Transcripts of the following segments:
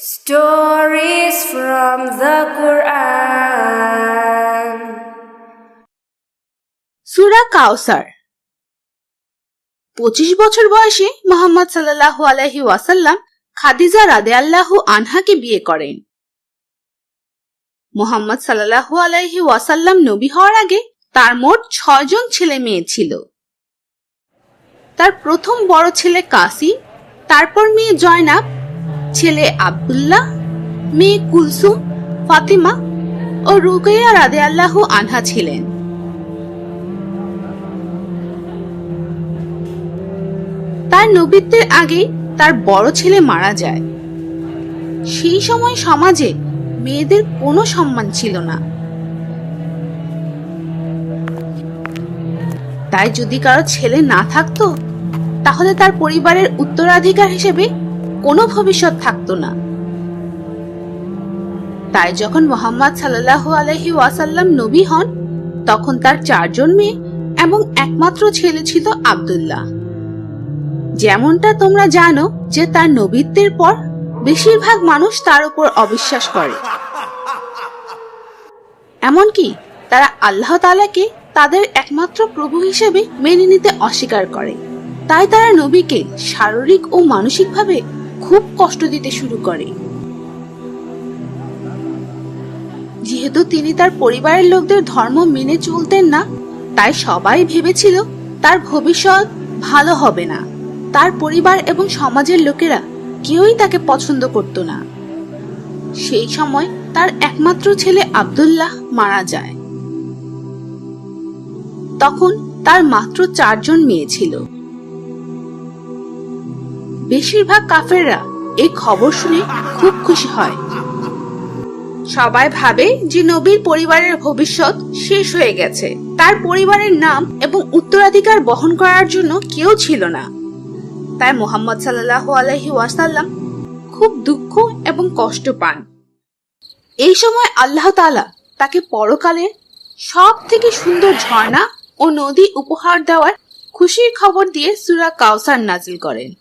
Stories from the Quran. সূরা কাউসার। 25 বছর বয়সে মুহাম্মদ সাল্লাল্লাহু আলাইহি ওয়াসাল্লাম খাদিজা রাদিয়াল্লাহু আনহাকে বিয়ে করেন। মুহাম্মদ সাল্লাল্লাহু আলাইহি ওয়াসাল্লাম নবী হওয়ার আগে তার মোট 6 জন ছেলে মেয়ে ছিল। তার প্রথম বড় ছেলে কাসিম, তারপর মেয়ে জয়নাব, ছেলে আব্দুল্লাহ, মেয়ে কুলসুম, ফাতিমা ও রুকাইয়া রাদিয়াল্লাহু আনহা ছিলেন। তার নবীত্বের আগে তার বড় ছেলে মারা যায়। সেই সময় সমাজে মেয়েদের কোনো সম্মান ছিল না। তাই যদি কারো ছেলে না থাকতো তাহলে তার পরিবারের উত্তরাধিকার হিসেবে কোনো ভবিষ্যৎ থাকতো না। তাই যখন মুহাম্মদ সাল্লাল্লাহু আলাইহি ওয়াসাল্লাম নবী হন তখন তার 4 জন মেয়ে এবং একমাত্র ছেলে ছিল আব্দুল্লাহ। যেমনটা তোমরা জানো যে তার নবীত্বের পর বেশিরভাগ মানুষ তার উপর অবিশ্বাস করে, এমনকি তারা আল্লাহ তাআলাকে তাদের একমাত্র প্রভু হিসেবে মেনে নিতে অস্বীকার করে। তাই তারা নবীকে শারীরিক ও মানসিকভাবে খুব কষ্ট দিতে শুরু করে। যেহেতু তিনি তার পরিবারের লোকদের ধর্ম মেনে চলতেন না, তাই সবাই ভেবেছিল তার ভবিষ্যৎ ভালো হবে না। তার পরিবার এবং সমাজের লোকেরা কেউই তাকে পছন্দ করত না। সেই সময় তার একমাত্র ছেলে আব্দুল্লাহ মারা যায়। তখন তার মাত্র 4 জন মেয়ে ছিল। বেশিরভাগ কাফেররা এই খবর শুনে খুব খুশি হয়। সবাই ভাবে যে নবীর পরিবারের ভবিষ্যৎ শেষ হয়ে গেছে। তার পরিবারের নাম এবং উত্তরাধিকার বহন করার জন্য কেউ ছিল না। তাই মুহাম্মদ সাল্লাল্লাহু আলাইহি ওয়াসাল্লাম খুব দুঃখ এবং কষ্ট পান। এই সময় আল্লাহ তাআলা তাকে পরকালের সব থেকে সুন্দর ঝর্ণা ও নদী উপহার দেওয়ার খুশির খবর দিয়ে সূরা কাউসার নাজিল করেন।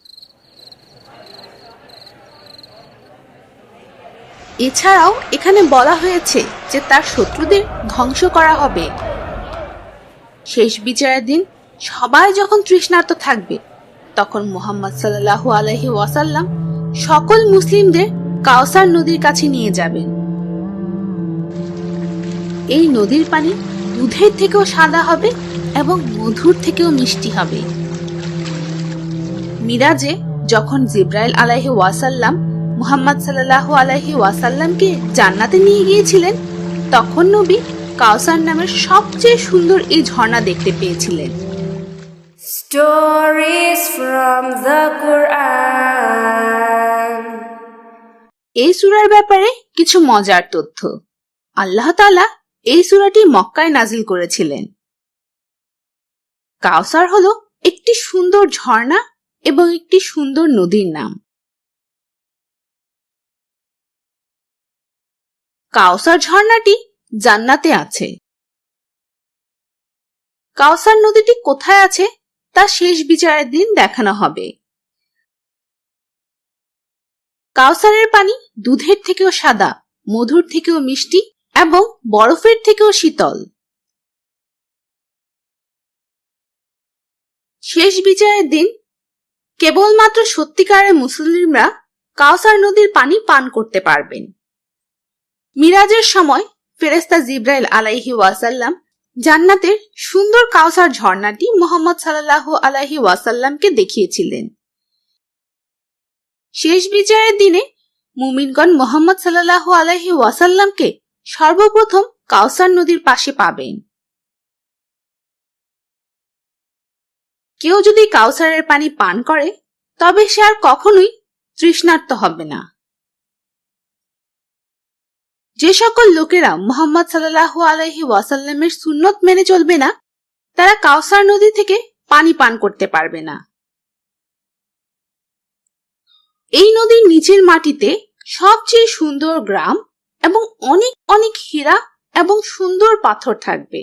এছাড়াও এখানে বলা হয়েছে যে তার শত্রুদের ধ্বংস করা হবে। শেষ বিচারের দিন সবাই যখন তৃষ্ণার্ত থাকবে তখন মুহাম্মদ সাল্লাল্লাহু আলাইহি ওয়াসাল্লাম সকল মুসলিমদের কাউসার নদীর কাছে নিয়ে যাবেন। এই নদীর পানি দুধের থেকেও সাদা হবে এবং মধুর থেকেও মিষ্টি হবে। মিরাজে যখন জিবরাইল আলাইহি ওয়াসাল্লাম মুহাম্মদ সাল্লাল্লাহু আলাইহি ওয়াসাল্লামকে জান্নাতে নিয়ে গিয়েছিলেন তখন নবী কাউসার নামের সবচেয়ে সুন্দর এই ঝর্ণা দেখতে পেয়েছিলেন। Stories from the Quran. এই সূরার ব্যাপারে কিছু মজার তথ্য। আল্লাহ তাআলা এই সূরাটি মক্কায় নাজিল করেছিলেন। কাউসার হলো একটি সুন্দর ঝর্ণা এবং একটি সুন্দর নদীর নাম। কাউসার ঝর্ণাটি জান্নাতে আছে। কাউসার নদীটি কোথায় আছে তা শেষ বিচারের দিন দেখানো হবে। কাউসারের পানি দুধের থেকেও সাদা, মধুর থেকেও মিষ্টি এবং বরফের থেকেও শীতল। শেষ বিচারের দিন কেবলমাত্র সত্যিকারের মুসলিমরা কাউসার নদীর পানি পান করতে পারবেন। মিরাজের সময় ফেরেশতা জিবরাইল আলাইহি ওয়াসাল্লাম জান্নাতের সুন্দর কাউসার ঝর্ণাটি মুহাম্মদ সাল্লাল্লাহু আলাইহি ওয়াসাল্লামকে দেখিয়েছিলেন। শেষ বিচারের দিনে মুমিনগণ মুহাম্মদ সাল্লাল্লাহু আলাইহি ওয়াসাল্লামকে সর্বপ্রথম কাউসার নদীর পাশে পাবেন। কেউ যদি কাউসারের পানি পান করে তবে সে আর কখনোই তৃষ্ণার্ত হবে না। যে সকল লোকেরা মুহাম্মদ সাল্লাল্লাহু আলাইহি ওয়াসাল্লামের সুন্নত মেনে চলবে না তারা কাউসার নদী থেকে পানি পান করতে পারবে না। এই নদীর নিচের মাটিতে সবচেয়ে সুন্দর গ্রাম এবং অনেক অনেক হীরা এবং সুন্দর পাথর থাকবে।